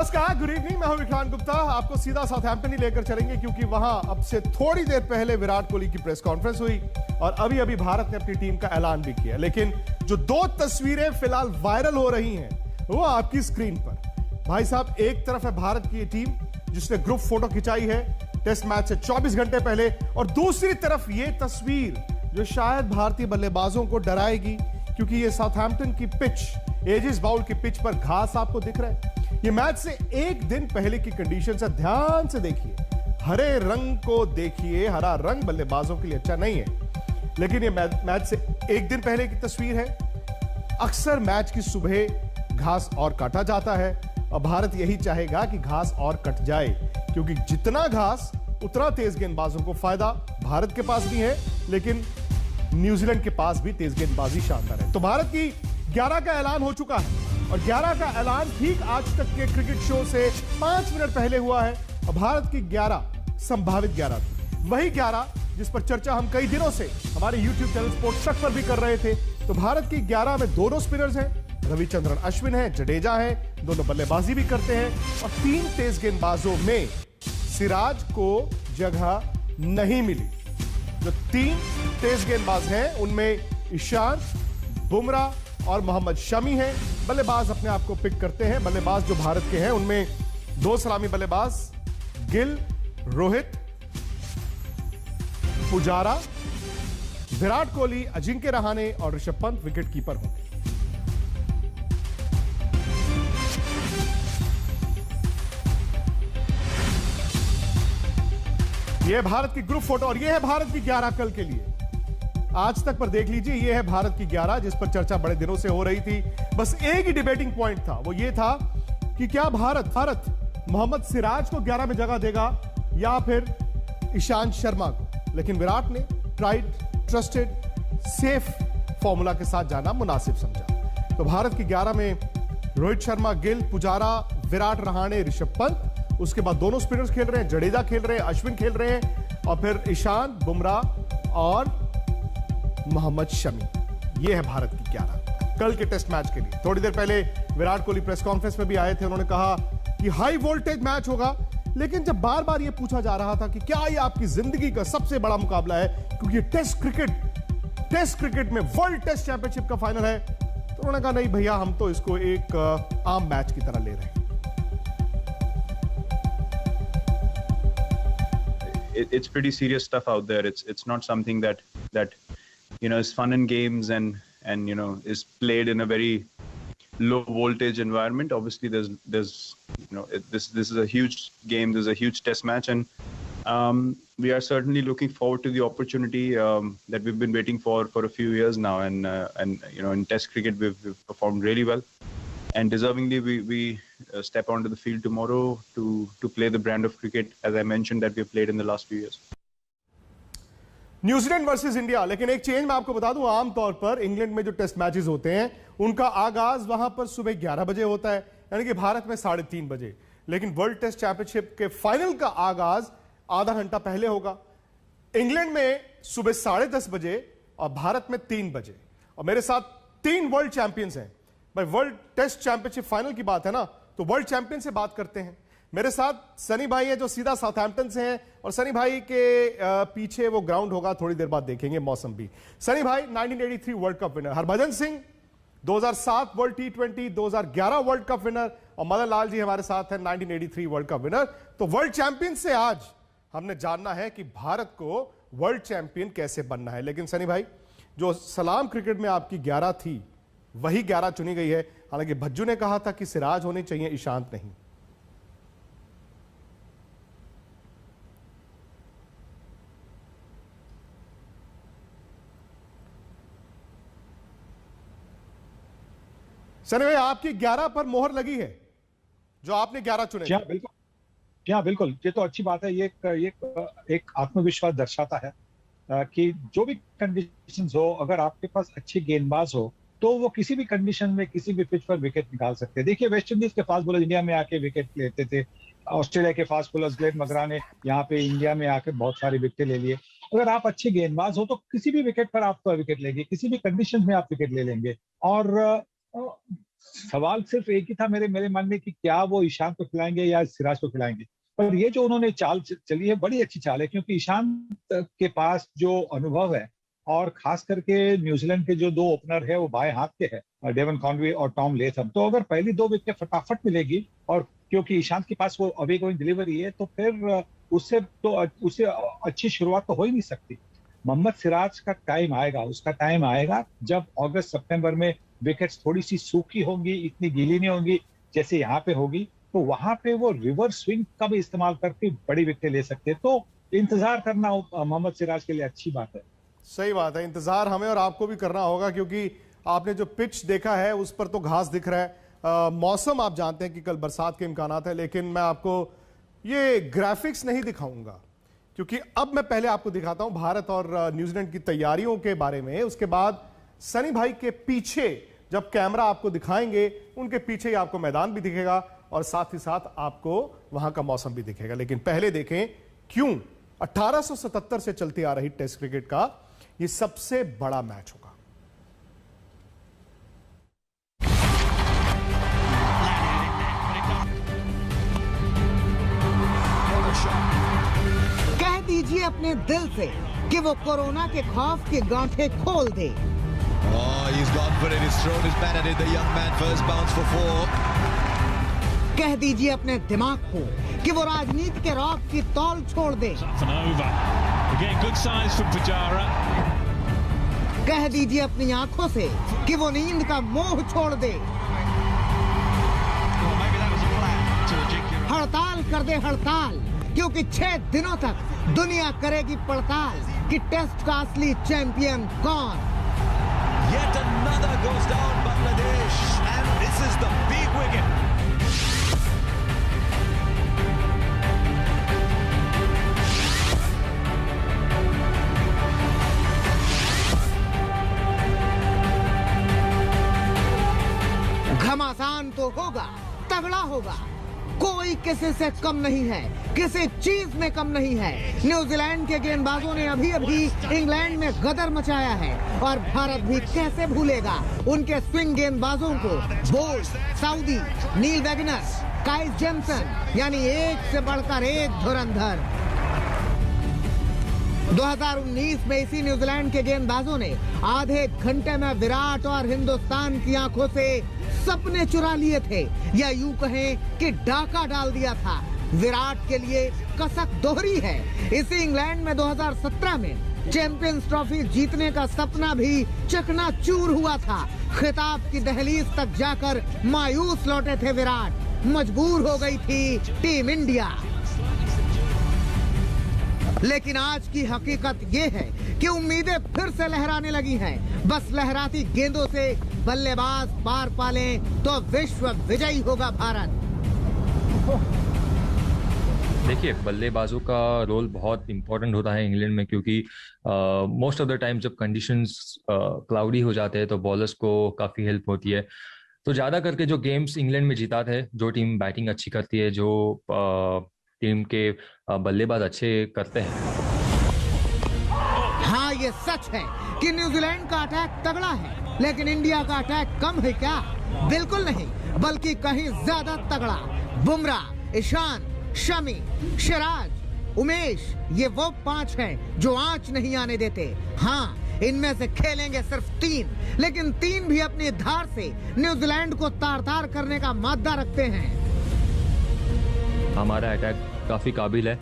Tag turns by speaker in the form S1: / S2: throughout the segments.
S1: नमस्कार, good evening. मैं हूं विक्रांत गुप्ता। आपको सीधा साउथहैम्पटन ही लेकर चलेंगे क्योंकि वहां अब से थोड़ी देर पहले विराट कोहली की प्रेस कॉन्फ्रेंस हुई और अभी अभी भारत ने अपनी टीम का ऐलान भी किया। लेकिन जो दो तस्वीरें फिलहाल वायरल हो रही हैं वो आपकी स्क्रीन पर। भाई साहब, एक तरफ है भारत की टीम जिसने ग्रुप फोटो खिंचाई है टेस्ट मैच से 24 घंटे पहले, और दूसरी तरफ ये तस्वीर जो शायद भारतीय बल्लेबाजों को डराएगी क्योंकि ये साउथहैम्पटन की पिच, एजिस बाउल की पिच पर घास आपको दिख रहा है। ये मैच से एक दिन पहले की कंडीशन है, ध्यान से देखिए। हरे रंग को देखिए, हरा रंग बल्लेबाजों के लिए अच्छा नहीं है। लेकिन ये मैच से एक दिन पहले की तस्वीर है। अक्सर मैच की सुबह घास और काटा जाता है और भारत यही चाहेगा कि घास और कट जाए क्योंकि जितना घास उतना तेज गेंदबाजों को फायदा। भारत के पास भी है लेकिन न्यूजीलैंड के पास भी तेज गेंदबाजी शानदार है। तो भारत की 11 का ऐलान हो चुका है और 11 का ऐलान ठीक आज तक के क्रिकेट शो से 5 मिनट पहले हुआ है और भारत की 11 संभावित 11 थी, वही 11 जिस पर चर्चा हम कई दिनों से हमारे YouTube चैनल स्पोर्ट्स तक पर भी कर रहे थे। तो भारत की 11 में दोनों स्पिनर्स हैं, रविचंद्रन अश्विन है, जडेजा है, दोनों बल्लेबाजी भी करते हैं और 3 तेज गेंदबाजों में सिराज को जगह नहीं मिली। जो 3 तेज गेंदबाज हैं उनमें ईशांत, बुमराह और मोहम्मद शमी हैं। बल्लेबाज अपने आप को पिक करते हैं। बल्लेबाज जो भारत के हैं उनमें 2 सलामी बल्लेबाज गिल, रोहित, पुजारा, विराट कोहली, अजिंक्य रहाणे और ऋषभ पंत विकेट कीपर होंगे। यह भारत की ग्रुप फोटो और यह है भारत की 11 कल के लिए। आज तक पर देख लीजिए, यह है भारत की 11 जिस पर चर्चा बड़े दिनों से हो रही थी। बस एक ही डिबेटिंग पॉइंट था, वो ये था कि क्या भारत मोहम्मद सिराज को 11 में जगह देगा या फिर ईशांत शर्मा को। लेकिन विराट ने ट्राइड, ट्रस्टेड, सेफ फॉर्मूला के साथ जाना मुनासिब समझा। तो भारत की 11 में रोहित शर्मा, गिल, पुजारा, विराट, रहाणे, ऋषभ पंत, उसके बाद दोनों स्पिनर्स खेल रहे हैं, जडेजा खेल रहे हैं, अश्विन खेल रहे हैं और फिर ईशांत, बुमराह और मोहम्मद शमी। यह है भारत की 11 कल के टेस्ट मैच के लिए। थोड़ी देर पहले विराट कोहली प्रेस कॉन्फ्रेंस में भी आए थे। उन्होंने कहा कि हाई वोल्टेज मैच होगा, लेकिन जब बार बार यह पूछा जा रहा था कि क्या यह आपकी जिंदगी का सबसे बड़ा मुकाबला है क्योंकि ये टेस्ट क्रिकेट में वर्ल्ड टेस्ट चैंपियनशिप का फाइनल है, तो उन्होंने कहा नहीं भैया, हम तो इसको एक आम मैच की तरह ले रहे हैं।
S2: It's pretty serious stuff out there. It's not something that is fun and games and is played in a very low voltage environment. Obviously there's this is a huge game. There's a huge test match and we are certainly looking forward to the opportunity that we've been waiting for a few years now, and in test cricket we've performed really well. And deservingly, we step onto the field tomorrow to play the brand of cricket, as I mentioned, that we've played in the last few years.
S1: New Zealand versus India. लेकिन एक change मैं आपको बता दूं, आमतौर पर England में जो टेस्ट मैचेस होते हैं उनका आगाज वहां पर सुबह 11 बजे होता है, यानी कि भारत में 3:30 बजे। लेकिन वर्ल्ड टेस्ट चैंपियनशिप के फाइनल का आगाज आधा घंटा पहले होगा। इंग्लैंड में सुबह 10:30 बजे और भारत में 3 बजे। और मेरे साथ 3 वर्ल्ड चैंपियंस हैं। भाई, वर्ल्ड टेस्ट चैंपियनशिप फाइनल की बात है ना, तो वर्ल्ड चैंपियन से बात करते हैं। मेरे साथ सनी भाई है जो सीधा साउथहैम्पटन से हैं और सनी भाई के पीछे वो ग्राउंड होगा, थोड़ी देर बाद देखेंगे मौसम भी। सनी भाई 1983 world cup winner, Harbhajan Singh 2007 world T20, 2011 world cup winner और मदन लाल जी हमारे साथ हैं 1983 वर्ल्ड कप विनर। तो वर्ल्ड चैंपियन से आज हमने जानना है कि भारत को वर्ल्ड चैंपियन कैसे बनना है। लेकिन सनी भाई, जो सलाम क्रिकेट में आपकी 11 थी वही 11 चुनी गई है। हालांकि भज्जू ने कहा था कि सिराज होने चाहिए, ईशांत नहीं। सनी भाई, आपकी 11 पर मोहर लगी है, जो आपने 11 चुने।
S3: जी हाँ, बिल्कुल। ये तो अच्छी बात है। ये एक आत्मविश्वास दर्शाता है कि जो भी कंडीशंस हो, अगर आपके पास अच्छे गेंदबाज हो तो वो किसी भी कंडीशन में किसी भी पिच पर विकेट निकाल सकते हैं। देखिए, वेस्ट इंडीज के फास्ट बॉलर इंडिया में आके विकेट लेते थे, ऑस्ट्रेलिया के फास्ट बॉलर्स ग्लेन मकग्रा ने यहाँ पे इंडिया में आके बहुत सारे विकेट ले लिए। अगर आप अच्छे गेंदबाज हो तो किसी भी विकेट पर आप विकेट लेंगे, किसी भी कंडीशन में आप विकेट ले लेंगे। और सवाल सिर्फ एक ही था मेरे मेरे मन में कि क्या वो ईशांत को खिलाएंगे या सिराज को खिलाएंगे। पर ये जो उन्होंने चाल चली है बड़ी अच्छी चाल है, क्योंकि ईशांत के पास जो अनुभव है और खास करके न्यूजीलैंड के जो दो ओपनर है वो बाएं हाथ के हैं, डेवन कॉनवे और टॉम लेथम, तो अगर पहली 2 विकेट फटाफट मिलेगी और क्योंकि ईशांत के पास वो अवे गोइंग डिलीवरी है तो फिर उससे अच्छी शुरुआत तो हो ही नहीं सकती। मोहम्मद सिराज का टाइम आएगा, उसका टाइम आएगा जब अगस्त सितंबर में विकेट्स थोड़ी सी सूखी होंगी, इतनी गीली नहीं होंगी जैसे यहाँ पे होगी, तो वहां पे वो रिवर्स स्विंग का भी इस्तेमाल करके बड़ी विकेट ले सकते हैं। तो इंतजार करना मोहम्मद सिराज के लिए अच्छी बात है।
S1: सही बात है, इंतजार हमें और आपको भी करना होगा, क्योंकि आपने जो पिच देखा है उस पर तो घास दिख रहा है। मौसम आप जानते हैं कि कल बरसात के इम्कानात है, लेकिन मैं आपको ये ग्राफिक्स नहीं दिखाऊंगा, क्योंकि अब मैं पहले आपको दिखाता हूं भारत और न्यूजीलैंड की तैयारियों के बारे में। उसके बाद सनी भाई के पीछे जब कैमरा आपको दिखाएंगे, उनके पीछे ही आपको मैदान भी दिखेगा और साथ ही साथ आपको वहां का मौसम भी दिखेगा। लेकिन पहले देखें क्यों 1877 से चलती आ रही टेस्ट क्रिकेट का ये सबसे बड़ा मैच होगा।
S4: कह दीजिए अपने दिल से कि वो कोरोना के खौफ की गांठें खोल दे।
S5: Oh, he's gone for it. He's thrown his bat at it. The young man first bounce for 4.
S4: कह दीजिए अपने दिमाग को कि वो राजनीति के रॉक की तौल छोड़ दे। कह दीजिए अपनी आंखों से कि वो नींद का मोह छोड़ दे। हड़ताल कर दे हड़ताल, क्योंकि 6 दिनों तक दुनिया करेगी पड़ताल कि टेस्ट का असली चैंपियन कौन।
S5: Yet another goes down Bangladesh, and this is the big wicket.
S4: घमासान तो होगा, तगड़ा होगा, कोई किसी से कम नहीं है, किसी चीज में कम नहीं है। न्यूजीलैंड के गेंदबाजों ने अभी अभी इंग्लैंड में गदर मचाया है और भारत भी कैसे भूलेगा उनके स्विंग गेंदबाजों को। Boult, Southee, Neil Wagner, Kyle Jamieson, यानी एक से बढ़कर एक धुरंधर। 2019 में इसी न्यूजीलैंड के गेंदबाजों ने आधे घंटे में विराट और हिंदुस्तान की आंखों से सपने चुरा लिए थे, या यूं कहें कि डाका डाल दिया था। विराट के लिए कसक दोहरी है। इसी इंग्लैंड में 2017 में चैंपियंस ट्रॉफी जीतने का सपना भी चकनाचूर हुआ था। खिताब की दहलीज तक जाकर मायूस लौटे थे विराट। मजबूर हो गई थी टीम इंडिया। लेकिन आज की हकीकत ये है कि उम्मीदें फिर से लहराने लगी हैं। बस लहराती गेंदों से बल्लेबाज पार पालें तो विश्व विजयी होगा भारत।
S6: देखिए, बल्लेबाजों का रोल बहुत इंपॉर्टेंट होता है इंग्लैंड में, क्योंकि मोस्ट ऑफ द टाइम जब कंडीशंस क्लाउडी हो जाते हैं तो बॉलर्स को काफ़ी हेल्प होती है। तो ज़्यादा करके जो गेम्स इंग्लैंड में जीताते हैं, जो टीम बैटिंग अच्छी करती है, जो टीम के बल्लेबाज अच्छे करते हैं।
S4: हाँ, ये सच है कि न्यूजीलैंड का अटैक तगड़ा है, लेकिन इंडिया का अटैक कम है क्या? बिल्कुल नहीं, बल्कि कहीं ज्यादा तगड़ा। बुमराह, ईशान, शमी, सिराज, उमेश, ये वो 5 हैं जो आंच नहीं आने देते। हाँ, इनमें से खेलेंगे सिर्फ 3, लेकिन 3 भी अपनी धार से न्यूजीलैंड को तार-तार करने का मादा रखते हैं।
S6: हमारा अटैक काफ़ी काबिल है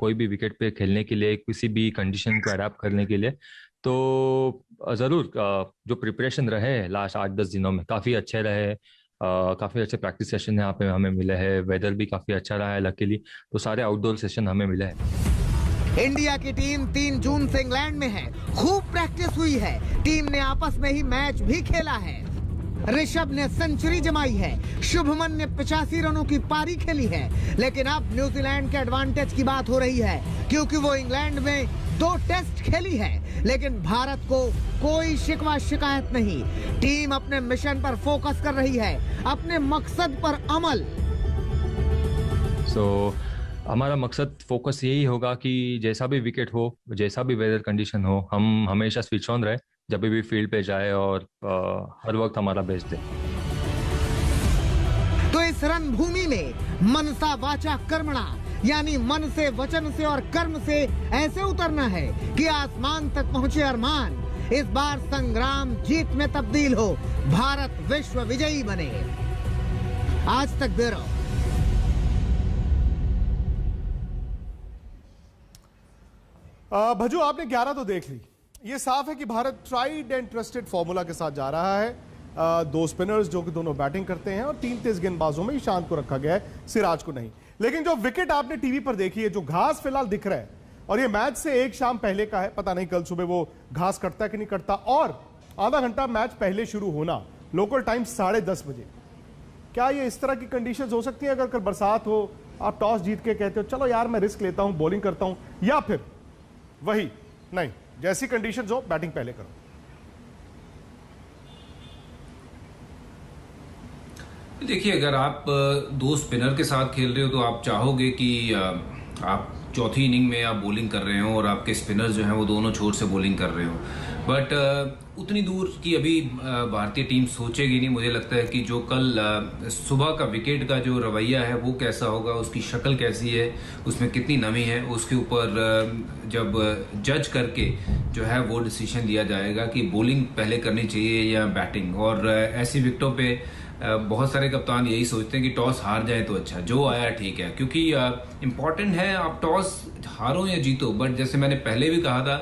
S6: कोई भी विकेट पे खेलने के लिए, किसी भी कंडीशन को अडैप्ट करने के लिए। तो ज़रूर जो प्रिपरेशन रहे लास्ट 8-10 दिनों में काफ़ी अच्छे रहे। काफ़ी अच्छे प्रैक्टिस सेशन यहाँ पे हमें मिले हैं। वेदर भी काफ़ी अच्छा रहा है लकीली, तो सारे आउटडोर सेशन हमें मिले हैं।
S4: इंडिया की टीम 3 जून से इंग्लैंड में है। खूब प्रैक्टिस हुई है। टीम ने आपस में ही मैच भी खेला है। ऋषभ ने सेंचुरी जमाई है, शुभमन ने 85 रनों की पारी खेली है। लेकिन अब न्यूजीलैंड के एडवांटेज की बात हो रही है, क्योंकि वो इंग्लैंड में 2 टेस्ट खेली है। लेकिन भारत को कोई शिकवा शिकायत नहीं। टीम अपने मिशन पर फोकस कर रही है, अपने मकसद पर अमल।
S6: हमारा मकसद फोकस यही होगा कि जैसा भी विकेट हो, जैसा भी वेदर कंडीशन हो, हम हमेशा स्विच ऑन रहे जब भी फील्ड पे जाए और हर वक्त हमारा बेस्ट दे।
S4: इस रणभूमि में मनसा वाचा कर्मणा यानी मन से, वचन से और कर्म से ऐसे उतरना है कि आसमान तक पहुंचे अरमान। इस बार संग्राम जीत में तब्दील हो, भारत विश्व विजयी बने। आज तक ब्यूरो।
S1: भज्जू, आपने 11 तो देख ली। ये साफ है कि Bharat tried and trusted formula के साथ जा रहा है। 2 स्पिनर्स जो कि दोनों बैटिंग करते हैं और 3 तेज गेंदबाजों में ईशांत को रखा गया है, सिराज को नहीं। लेकिन जो विकेट आपने टीवी पर देखी है, जो घास फिलहाल दिख रहा है, और ये मैच से एक शाम पहले का है, पता नहीं कल सुबह वो घास कटता है कि नहीं कटता, और आधा घंटा मैच पहले शुरू होना, लोकल टाइम 10:30 बजे। क्या ये इस तरह की कंडीशंस हो सकती है अगर कल बरसात हो, आप टॉस जीत के कहते हो चलो यार मैं रिस्क लेता हूं, बॉलिंग करता हूं, या फिर वही नहीं, जैसी कंडीशंस हो बैटिंग पहले करो?
S7: देखिए, अगर आप 2 स्पिनर के साथ खेल रहे हो तो आप चाहोगे कि आप चौथी इनिंग में आप बॉलिंग कर रहे हो और आपके स्पिनर्स जो हैं वो दोनों छोर से बॉलिंग कर रहे हो। बट उतनी दूर की अभी भारतीय टीम सोचेगी नहीं। मुझे लगता है कि जो कल सुबह का विकेट का जो रवैया है वो कैसा होगा, उसकी शक्ल कैसी है, उसमें कितनी नमी है, उसके ऊपर जब जज करके जो है वो डिसीजन लिया जाएगा कि बॉलिंग पहले करनी चाहिए या बैटिंग। और ऐसी विकेटों पे बहुत सारे कप्तान यही सोचते हैं कि टॉस हार जाए तो अच्छा, जो आया ठीक है, क्योंकि इम्पॉर्टेंट है आप टॉस हारो या जीतो, बट जैसे मैंने पहले भी कहा था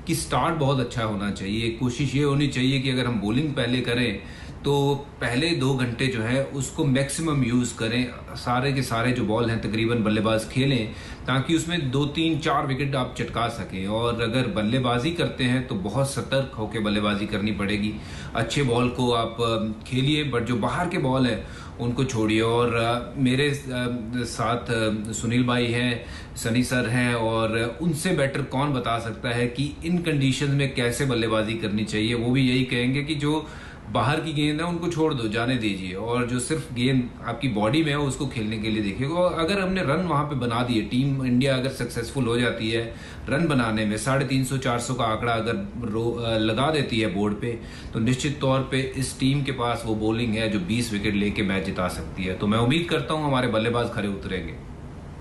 S7: कि स्टार्ट बहुत अच्छा होना चाहिए। कोशिश ये होनी चाहिए कि अगर हम बॉलिंग पहले करें तो पहले 2 घंटे जो है उसको मैक्सिमम यूज करें, सारे के सारे जो बॉल हैं तकरीबन बल्लेबाज खेलें, ताकि उसमें 2, 3, 4 विकेट आप चटका सकें। और अगर बल्लेबाजी करते हैं तो बहुत सतर्क होकर बल्लेबाजी करनी पड़ेगी। अच्छे बॉल को आप खेलिए, बट जो बाहर के बॉल है उनको छोड़िए। और मेरे साथ सुनील भाई हैं, सनी सर हैं, और उनसे बेटर कौन बता सकता है कि इन कंडीशंस में कैसे बल्लेबाजी करनी चाहिए। वो भी यही कहेंगे कि जो बाहर की गेंद है उनको छोड़ दो, जाने दीजिए, और जो सिर्फ गेंद आपकी बॉडी में है उसको खेलने के लिए देखिए। और अगर हमने रन वहां पे बना दिए, टीम इंडिया अगर सक्सेसफुल हो जाती है रन बनाने में, 350-400 का आंकड़ा अगर लगा देती है बोर्ड पे, तो निश्चित तौर पे इस टीम के पास वो बॉलिंग है जो 20 विकेट लेके मैच जिता सकती है। तो मैं उम्मीद करता हूँ हमारे बल्लेबाज खरे उतरेंगे।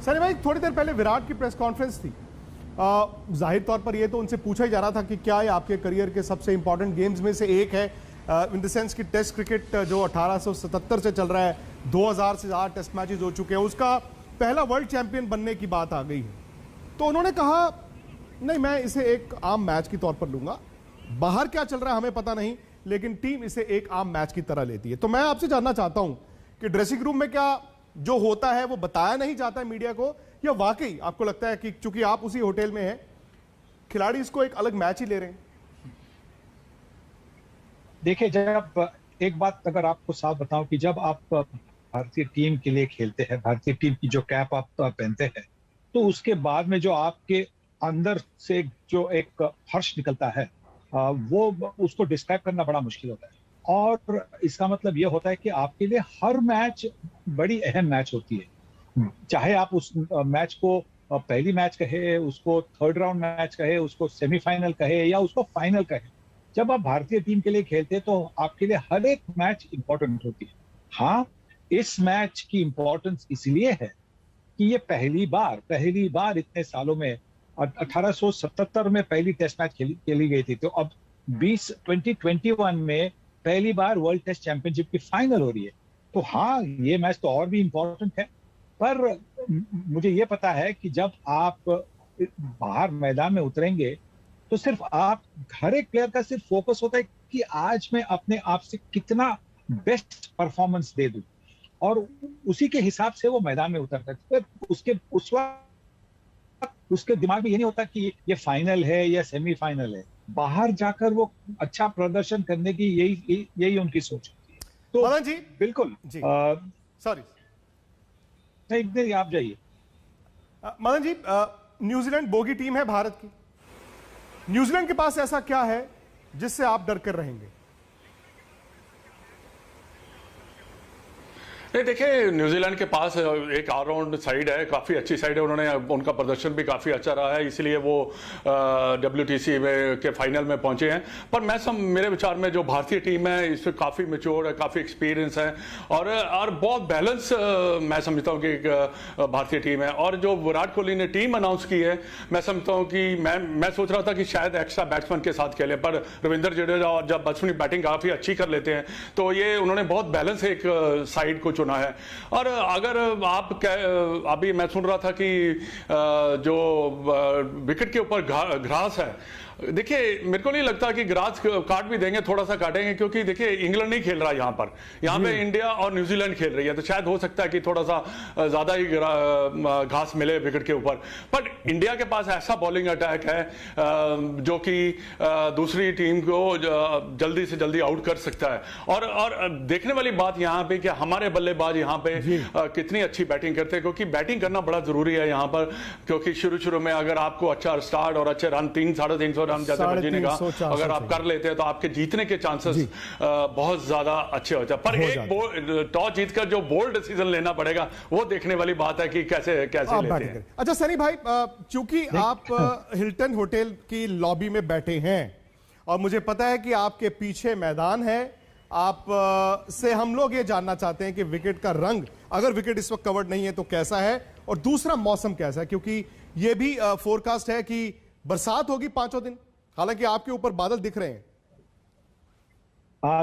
S1: सनी भाई, थोड़ी देर पहले विराट की प्रेस कॉन्फ्रेंस थी। जाहिर तौर पर यह तो उनसे पूछा ही जा रहा था कि क्या ये आपके करियर के सबसे इंपॉर्टेंट गेम्स में से एक है, इन द सेंस कि टेस्ट क्रिकेट जो 1877 से चल रहा है, 2000 से ज़्यादा टेस्ट मैचेस हो चुके हैं, उसका पहला वर्ल्ड चैंपियन बनने की बात आ गई है। तो उन्होंने कहा नहीं, मैं इसे एक आम मैच के तौर पर लूंगा, बाहर क्या चल रहा है हमें पता नहीं, लेकिन टीम इसे एक आम मैच की तरह लेती है। तो मैं आपसे जानना चाहता हूं कि ड्रेसिंग रूम में क्या जो होता है वो बताया नहीं जाता है मीडिया को, या वाकई आपको लगता है कि चूंकि आप उसी होटल में हैं, खिलाड़ी इसको एक अलग मैच ही ले रहे हैं?
S3: देखिए, जब एक बात अगर आपको साफ बताऊं कि जब आप भारतीय टीम के लिए खेलते हैं, भारतीय टीम की जो कैप आप पहनते हैं, तो उसके बाद में जो आपके अंदर से जो एक हर्ष निकलता है, वो उसको डिस्क्राइब करना बड़ा मुश्किल होता है। और इसका मतलब ये होता है कि आपके लिए हर मैच बड़ी अहम मैच होती है। चाहे आप उस मैच को पहली मैच कहे, उसको थर्ड राउंड मैच कहे, उसको सेमीफाइनल कहे, या उसको फाइनल कहे, जब आप भारतीय टीम के लिए खेलते हैं तो आपके लिए हर एक मैच इंपॉर्टेंट होती है। हाँ, इस मैच की इंपॉर्टेंस इसलिए है कि ये पहली बार इतने सालों में, 1877 में पहली टेस्ट मैच खेली गई थी, तो अब 2021 में पहली बार वर्ल्ड टेस्ट चैंपियनशिप की फाइनल हो रही है। तो हाँ, ये मैच तो और भी इंपॉर्टेंट है, पर मुझे ये पता है कि जब आप बाहर मैदान में उतरेंगे तो सिर्फ आप, हर एक प्लेयर का सिर्फ फोकस होता है कि आज मैं अपने आप से कितना बेस्ट परफॉर्मेंस दे दूं, और उसी के हिसाब से वो मैदान में उतरता है। उस वक्त उसके दिमाग में ये नहीं होता कि ये फाइनल है या सेमीफाइनल है। बाहर जाकर वो अच्छा प्रदर्शन करने की यही उनकी सोच होती है। तो
S1: मदन जी,
S3: बिल्कुल
S1: जी, सॉरी
S3: नहीं, आप जाइए।
S1: Madan ji, New Zealand bogie team है भारत की। न्यूजीलैंड के पास ऐसा क्या है जिससे आप डर कर रहेंगे?
S8: नहीं, देखिए न्यूजीलैंड के पास एक ऑलराउंड साइड है, काफ़ी अच्छी साइड है। उन्होंने उनका प्रदर्शन भी काफ़ी अच्छा रहा है, इसलिए वो WTC में के फाइनल में पहुंचे हैं। पर मेरे विचार में जो भारतीय टीम है इसमें काफ़ी मैच्योर है, काफ़ी एक्सपीरियंस है और बहुत बैलेंस मैं समझता हूँ कि एक भारतीय टीम है। और जो विराट कोहली ने टीम अनाउंस की है, मैं समझता हूँ कि मैं सोच रहा था कि शायद एक्स्ट्रा बैट्समैन के साथ खेले, पर रविंद्र जडेजा और जब बचपनी बैटिंग काफ़ी अच्छी कर लेते हैं तो ये उन्होंने बहुत बैलेंस एक साइड को चुना है। और अगर आप अभी मैं सुन रहा था कि जो विकेट के ऊपर घास है, देखिए मेरे को नहीं लगता कि ग्रास काट भी देंगे, थोड़ा सा काटेंगे, क्योंकि देखिए इंग्लैंड नहीं खेल रहा यहाँ पे इंडिया और न्यूजीलैंड खेल रही है, तो शायद हो सकता है कि थोड़ा सा ज्यादा ही घास मिले विकेट के ऊपर। पर इंडिया के पास ऐसा बॉलिंग अटैक है जो कि दूसरी टीम को जल्दी से जल्दी आउट कर सकता है। और देखने वाली बात यहाँ पे कि हमारे बल्लेबाज यहाँ पे कितनी अच्छी बैटिंग करते हैं, क्योंकि बैटिंग करना बड़ा जरूरी है यहाँ पर, क्योंकि शुरू में अगर आपको अच्छा स्टार्ट और अच्छे रन 300-350 रन जैसे बजीने का अगर आप कर लेते हैं तो आपके जीतने के चांसेस बहुत ज्यादा अच्छे होते हैं। पर एक टॉस जीतकर जो बोल्ड डिसीजन लेना पड़ेगा वो देखने वाली बात है कि कैसे लेते हैं।
S1: अच्छा सनी भाई, चूंकि आप हिल्टन होटल की लॉबी में बैठे हैं और मुझे पता है कि आपके पीछे मैदान है, आप से हम लोग ये जानना चाहते हैं कि विकेट का रंग, अगर विकेट इस वक्त कवर्ड नहीं है तो कैसा है, और दूसरा मौसम कैसा है, क्योंकि ये भी फोरकास्ट है कि बरसात होगी 5 दिन, हालांकि आपके ऊपर बादल दिख रहे हैं।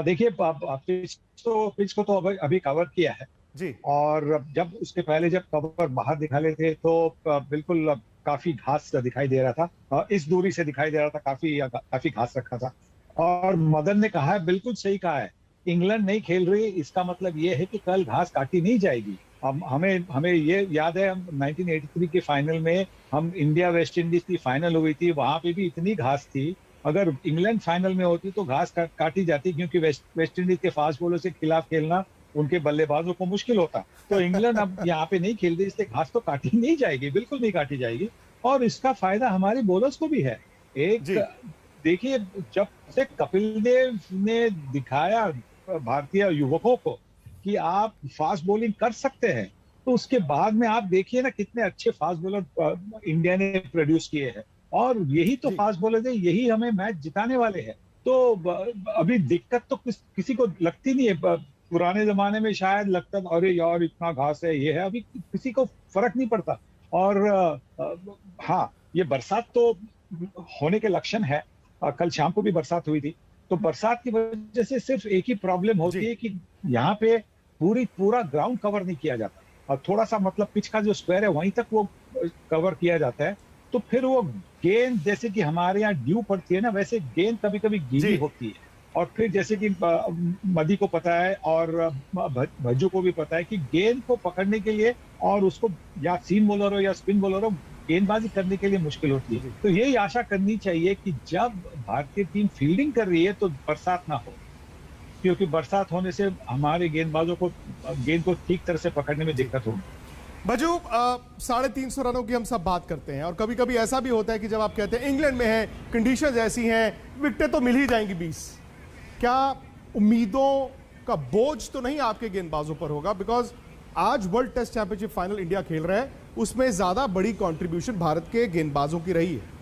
S3: देखिए पिच को तो अभी कवर किया है
S1: जी, और
S3: जब उसके पहले जब कवर बाहर दिखा ले थे तो बिल्कुल काफी घास दिखाई दे रहा था, इस दूरी से दिखाई दे रहा था, काफी घास रखा था। और मदन ने कहा है, बिल्कुल सही कहा है, इंग्लैंड नहीं खेल रही, इसका मतलब ये है कि कल घास काटी नहीं जाएगी। हमें ये याद है, 1983 के फाइनल में हम इंडिया वेस्ट इंडीज की फाइनल हुई थी, वहां पे भी इतनी घास थी, अगर इंग्लैंड फाइनल में होती तो घास काटी जाती, क्योंकि वेस्ट इंडीज के फास्ट बॉलर के खिलाफ खेलना उनके बल्लेबाजों को मुश्किल होता। तो इंग्लैंड अब यहाँ पे नहीं खेल रही, इसलिए घास तो काटी नहीं जाएगी, बिल्कुल नहीं काटी जाएगी। और इसका फायदा हमारे बॉलर्स को भी है। एक देखिए, जब से कपिल देव ने दिखाया भारतीय युवकों को कि आप फास्ट बॉलिंग कर सकते हैं, तो उसके बाद में आप देखिए ना कितने अच्छे फास्ट बॉलर इंडिया ने प्रोड्यूस किए हैं, और यही तो फास्ट बॉलर है, यही हमें मैच जिताने वाले हैं। तो अभी दिक्कत तो किसी को लगती नहीं है। पुराने जमाने में शायद लगता था अरे यार इतना घास है, ये है, अभी किसी को फर्क नहीं पड़ता। और हाँ, ये बरसात तो होने के लक्षण है, कल शाम को भी बरसात हुई थी, तो बरसात की वजह से सिर्फ एक ही प्रॉब्लम होती है कि यहाँ पे पूरा ग्राउंड कवर नहीं किया जाता, और थोड़ा सा मतलब पिच का जो स्क्वायर है वहीं तक वो कवर किया जाता है, तो फिर वो गेंद जैसे कि हमारे यहाँ ड्यू पड़ती है ना, वैसे गेंद कभी कभी गीली होती है। और फिर जैसे कि मदी को पता है और भज्जू को भी पता है कि गेंद को पकड़ने के लिए और उसको या सीम बॉलर हो या स्पिन बॉलर हो, गेंदबाजी करने के लिए मुश्किल होती है। तो यही आशा करनी चाहिए कि जब भारतीय टीम फील्डिंग कर रही है तो बरसात ना हो, क्योंकि बरसात होने से हमारे गेंदबाजों को गेंद को ठीक तरह से पकड़ने में दिक्कत होगी।
S1: भज्जू, 350 रनों की हम सब बात करते हैं, और कभी कभी ऐसा भी होता है कि जब आप कहते हैं इंग्लैंड में है, कंडीशंस ऐसी हैं, विकेटें तो मिल ही जाएंगी 20, क्या उम्मीदों का बोझ तो नहीं आपके गेंदबाजों पर होगा? बिकॉज आज world test championship final India खेल रहा है, उसमें ज्यादा बड़ी कंट्रीब्यूशन भारत के गेंदबाजों की रही है।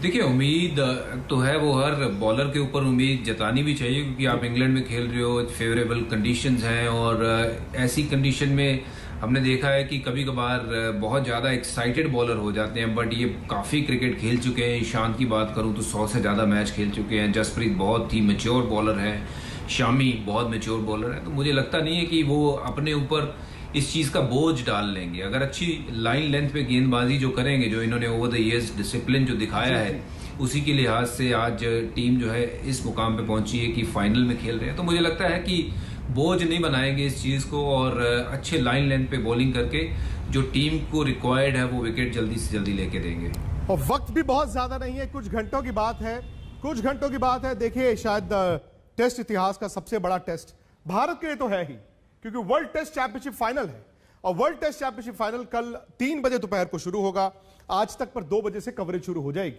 S7: देखिए, उम्मीद तो है, वो हर बॉलर के ऊपर उम्मीद जतानी भी चाहिए, क्योंकि आप इंग्लैंड में खेल रहे हो, फेवरेबल कंडीशंस हैं, और ऐसी कंडीशन में हमने देखा है कि कभी कभार बहुत ज़्यादा एक्साइटेड बॉलर हो जाते हैं, बट ये काफ़ी क्रिकेट खेल चुके हैं। ईशान की बात करूं तो 100 से ज़्यादा मैच खेल चुके हैं, जसप्रीत बहुत ही मैच्योर बॉलर है, शामी बहुत मैच्योर बॉलर है, तो मुझे लगता नहीं है कि वो अपने ऊपर इस चीज़ का बोझ डाल लेंगे। अगर अच्छी लाइन लेंथ पे गेंदबाजी जो करेंगे, जो इन्होंने ओवर द ईयर्स डिसिप्लिन जो दिखाया है, उसी के लिहाज से आज टीम जो है इस मुकाम पे पहुंची है कि फाइनल में खेल रहे हैं, तो मुझे लगता है कि बोझ नहीं बनाएंगे इस चीज़ को, और अच्छे लाइन लेंथ पे बॉलिंग करके जो टीम को रिक्वायर्ड है वो विकेट जल्दी से जल्दी लेके देंगे।
S1: और वक्त भी बहुत ज्यादा नहीं है, कुछ घंटों की बात है, कुछ घंटों की बात है। देखिए, शायद टेस्ट इतिहास का सबसे बड़ा टेस्ट भारत के लिए तो है ही, क्योंकि वर्ल्ड टेस्ट चैंपियनशिप फाइनल है, और वर्ल्ड टेस्ट चैंपियनशिप फाइनल कल 3 बजे दोपहर को शुरू होगा, आज तक पर 2 बजे से कवरेज शुरू हो जाएगी,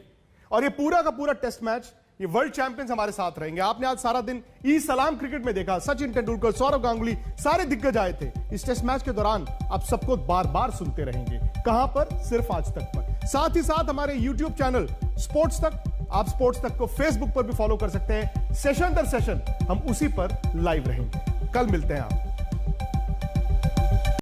S1: और ये पूरा का पूरा टेस्ट मैच ये वर्ल्ड चैंपियंस हमारे साथ रहेंगे। आपने आज सारा दिन ई सलाम क्रिकेट में देखा, सचिन तेंदुलकर, सौरव गांगुली, सारे दिग्गज आए थे। इस टेस्ट मैच के दौरान आप सबको बार बार सुनते रहेंगे। कहां पर? सिर्फ आज तक पर। साथ ही साथ हमारे यूट्यूब चैनल स्पोर्ट्स तक, आप स्पोर्ट्स तक को फेसबुक पर भी फॉलो कर सकते हैं। सेशन दर सेशन हम उसी पर लाइव रहेंगे। कल मिलते हैं आप।